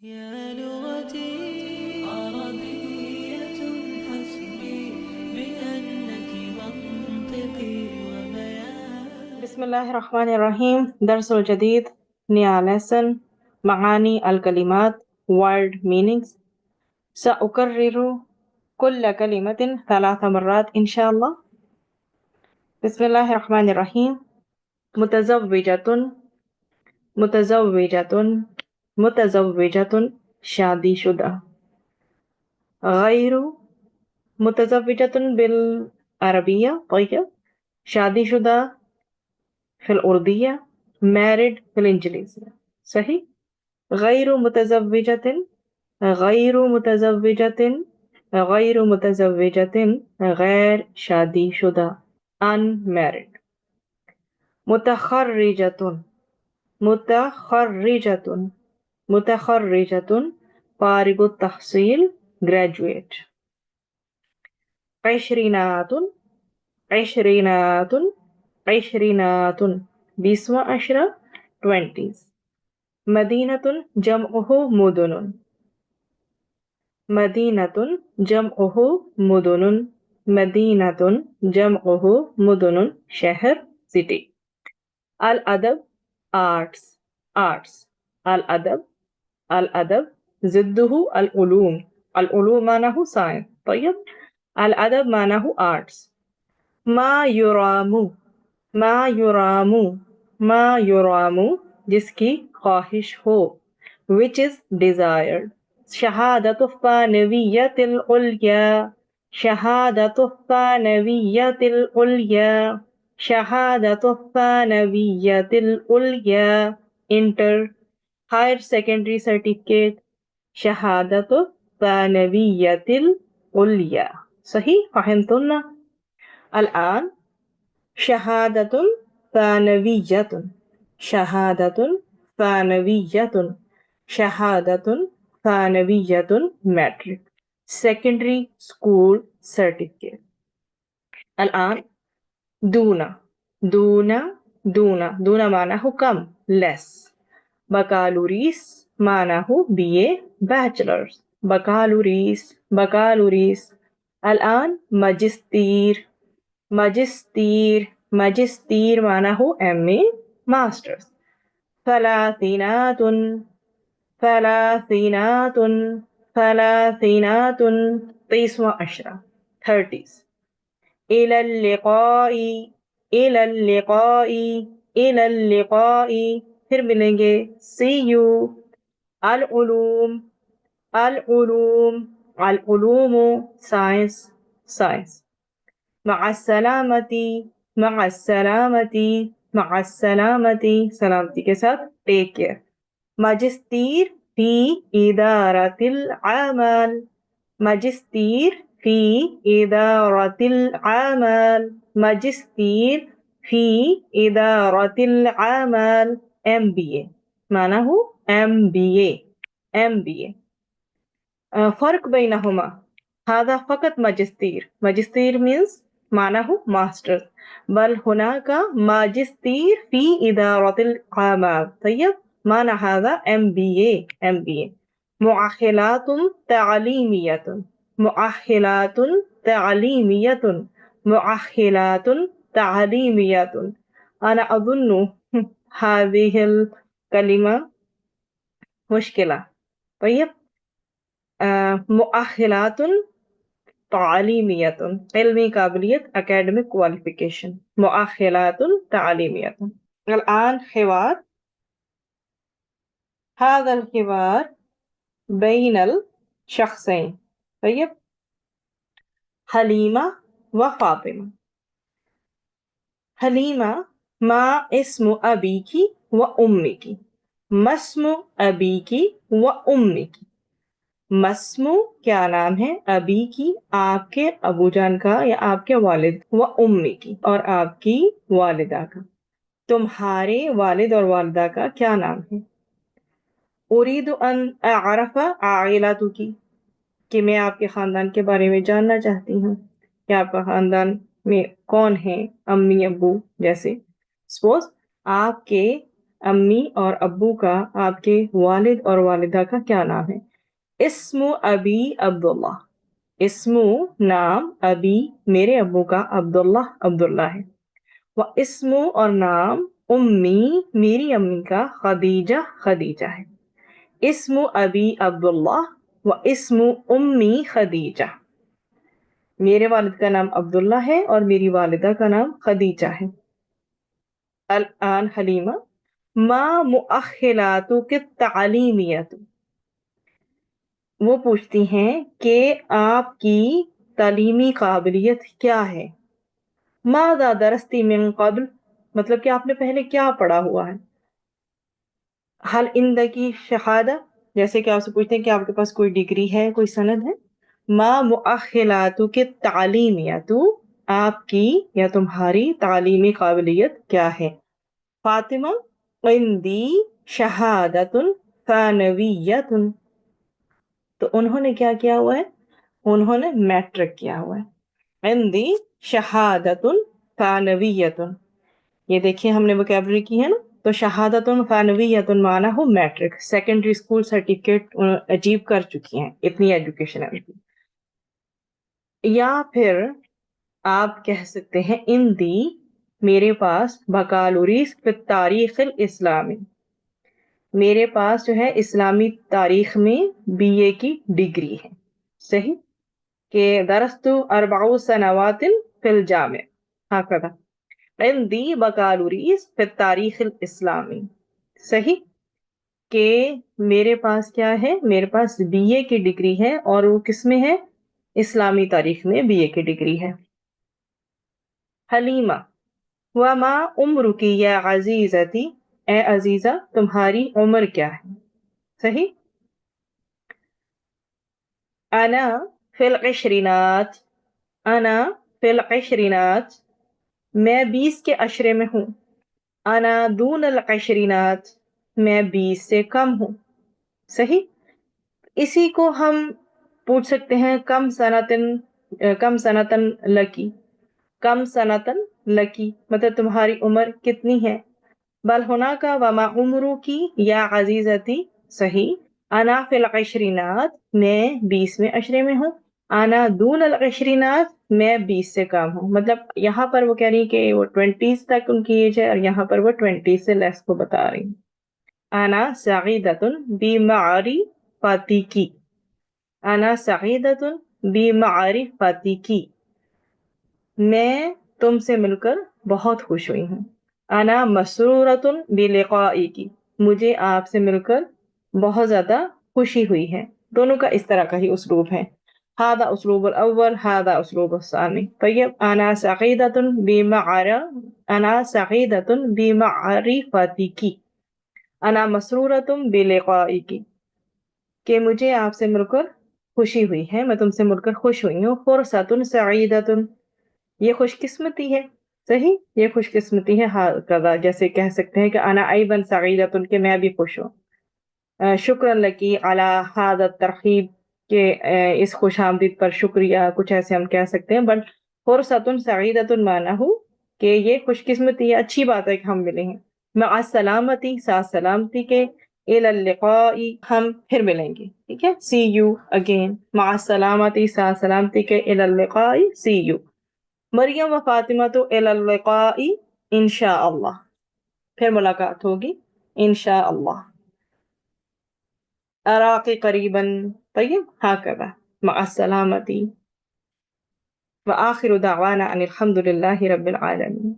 يا لغتي عربية حسبي بأنك منطقي وبيان. بسم الله الرحمن الرحيم. درس الجديد نيا lesson معاني الكلمات word meanings. سأكرر كل كلمة 3 مرات إن شاء الله. بسم الله الرحمن الرحيم. متزوجة متزوجة متزوجة شادی شدہ. غير متزوجة بالعربية طيب، شادی شدہ في الأردية، married في الإنجليزية. صحيح. غير متزوجة غير متزوجة غير متزوجة غير شادی شدہ unmarried. متخرجة متخرجة متخرجة فارغ التحصيل graduate. عشرينات عشرينات عشرينات 20 20s. مدينة جمعه مدن مدينة جمعه مدن مدينة جمعه مدن شهر city. الأدب arts arts. الأدب الأدب ضده العلوم. العلوم معناه science. طيب، الأدب معناه arts. ما يرام ما يرام ما يرام جس کی خواہش ہو which is desired. شہادت الثانویة العلیاء شہادت الثانویة العلیاء شہادت الثانویة العلیاء انٹر higher secondary certificate شہادت الثانویة العلیاء. صحیح فهمتنا؟ الآن شهادة ثانوية شهادة ثانوية شهادة ثانوية metric secondary school certificate. الآن دون دون دون دون معناه كم less. بكالوريوس معناه BA bachelor's. بكالوريوس بكالوريوس. الآن ماجستير ماجستير ماجستير معناه MA masters. ثلاثينات ثلاثينات ثلاثينات 10 30s. إلى اللقاء إلى اللقاء إلى اللقاء پھر ملیں گے see you. Uloom Uloom Uloom science science. مع السلامة مع السلامة مع السلامة سلامتی کے ساتھ take care. ماجستير في إدارة الأعمال ماجستير في إدارة الأعمال ماجستير في إدارة الأعمال MBA معناه MBA MBA. فرق بينهما هذا فقط ماجستير. ماجستير means معناه ماستر، بل هناك ماجستير في إدارة الأعمال. طيب، معنى هذا MBA MBA. مؤهلات تعليمية مؤهلات تعليمية مؤهلات تعليمية. أنا أظن هذه الكلمة مشكلة. طيب، مؤهلات تعلیمیت علمی قابلیت academic qualification مؤهلات تعلیمیت. الآن حوار. هذا الحوار بين الشخصين. طيب، حليمة وفاطمة. حليمة ما اسم أبيك وأمك؟ ما اسم أبيك وأمك؟ مسمو کیا نام ہے، ابی کی آپ کے ابو جان کا یا آپ کے والد، و امی کی اور آپ کی والدہ کا. تمہارے والد اور والدہ کا کیا نام ہے؟ اريد ان اعرف عائلتک کہ میں آپ کے خاندان کے بارے میں جاننا چاہتی ہوں کہ آپ کا خاندان میں کون ہیں، امی ابو جیسے. سپوز آپ کے امی اور ابو کا آپ کے والد اور والدہ کا کیا نام ہے؟ اسم ابی عبداللہ، اسم نام ابی میرے ابو کا عبداللہ ہے، وہ اسم اور نام امی میری امی کا خدیجہ ہے، اسم ابی عبداللہ و اسم امی خدیجہ، میرے والد کا نام عبداللہ ہے اور میری والدہ کا نام خدیجہ ہے۔ الآن حلیمہ، ما مؤخلاتک التعلیمیت، وہ پوچھتی ہیں کہ آپ کی تعلیمی قابلیت کیا ہے؟ ماذا درستی من قبل، مطلب کہ آپ نے پہلے کیا پڑھا ہوا ہے؟ حل عندکی شہادہ، جیسے کہ آپ سے پوچھتے ہیں کہ آپ کے پاس کوئی ڈگری ہے، کوئی سند ہے۔ ما مؤخلاتک التعلیمیت، آپ کی یا تمہاری تعلیمی قابلیت کیا ہے؟ فاطمہ، عندی شہادت ثانویت، تو انہوں نے کیا کیا ہوا ہے؟ انہوں نے میٹرک کیا ہوا ہے۔ عندی شہادت ثانویت، یہ دیکھیے ہم نے وکیبلری کی ہے نا، تو شہادت ثانویت معنی ہو matric, secondary school certificate achieve کر چکی ہیں، اتنی ایجوکیشن ہے۔ یا پھر آپ کہہ سکتے ہیں اندی میرے پاس بکالوریس فی التاریخ الاسلامی، میرے پاس جو ہے اسلامی تاریخ میں بی اے کی ڈگری ہے، صحیح، کہ درست 4 سنوات فی الجامع، ہاکذا عندی بکالوریس فی التاریخ الاسلامی، صحیح، کہ میرے پاس کیا ہے؟ میرے پاس بی اے کی ڈگری ہے، اور وہ کس میں ہے؟ اسلامی تاریخ میں بی اے کی ڈگری ہے۔ حلیمہ، وما عمرکی یا عزیزتی، اے عزیزہ تمہاری عمر کیا ہے؟ صحیح، انا فی العشرینات، انا فی العشرینات، میں 20 کے عشرے میں ہوں، انا دون العشرینات، میں 20 سے کم ہوں، صحیح۔ اسی کو ہم پوچھ سکتے ہیں کم سنتن لکی، کم سنتن لکی مطلب تمہاری عمر کتنی ہے؟ بل ہونا کا وما عمرو کی یا عزیزتی، صحیح، انا فی العشرینات، میں 20 میں عشرے میں ہوں، انا دون العشرینات، میں 20 سے کم ہوں، مطلب یہاں پر وہ کہہ رہی کہ وہ 20s تک ان کی ایج ہے، اور یہاں پر وہ 20 سے لیس کو بتا رہی۔ انا سعیدۃ بمعرفتکی، انا سعیدۃ بمعرفتکی، میں تم سے مل کر بہت خوش ہوئی ہوں۔ انا مسرورۃ بلقائکی، مجھے آپ سے مل کر بہت زیادہ خوشی ہوئی ہے۔ دونوں کا اس طرح کا ہی اسلوب ہے، هذا اسلوب الاول هذا اسلوب الثانی۔ طیب، انا سعیدۃ بمعرفتکی، انا مسرورۃ بلقائکی، کہ مجھے آپ سے مل کر خوشی ہوئی ہے، میں تم سے مل کر خوش ہوئی ہوں۔ فرصۃ سعیدۃ، یہ خوش قسمتی ہے، صحیح، یہ خوش قسمتی ہے، ہاکذا جیسے کہہ سکتے ہیں کہ انا ایضا سعیدۃ، کہ میں بھی خوش ہوں۔ شکرا لکی علی ھذا الترحیب، کہ اس خوش آمدید پر شکریہ، کچھ ایسے ہم کہہ سکتے ہیں، بٹ فرصۃ سعیدۃ معنی ہو کہ یہ خوش قسمتی ہے، اچھی بات ہے کہ ہم ملے ہیں۔ مع السلامتی، ساتھ سلامتی کے، الی اللقاء، ہم پھر ملیں گے، ٹھیک ہے، سی یو اگین، مع السلامتی، ساتھ سلامتی کے، الی اللقاء، سی یو۔ مریم و فاطمہ تو الی اللقاء انشاءاللہ، پھر ملاقات ہوگی انشاءاللہ۔ اراقی قریباً، طیب، ہاکذا، مع السلامتی، وآخر دعوانا ان الحمد للہ رب العالمین۔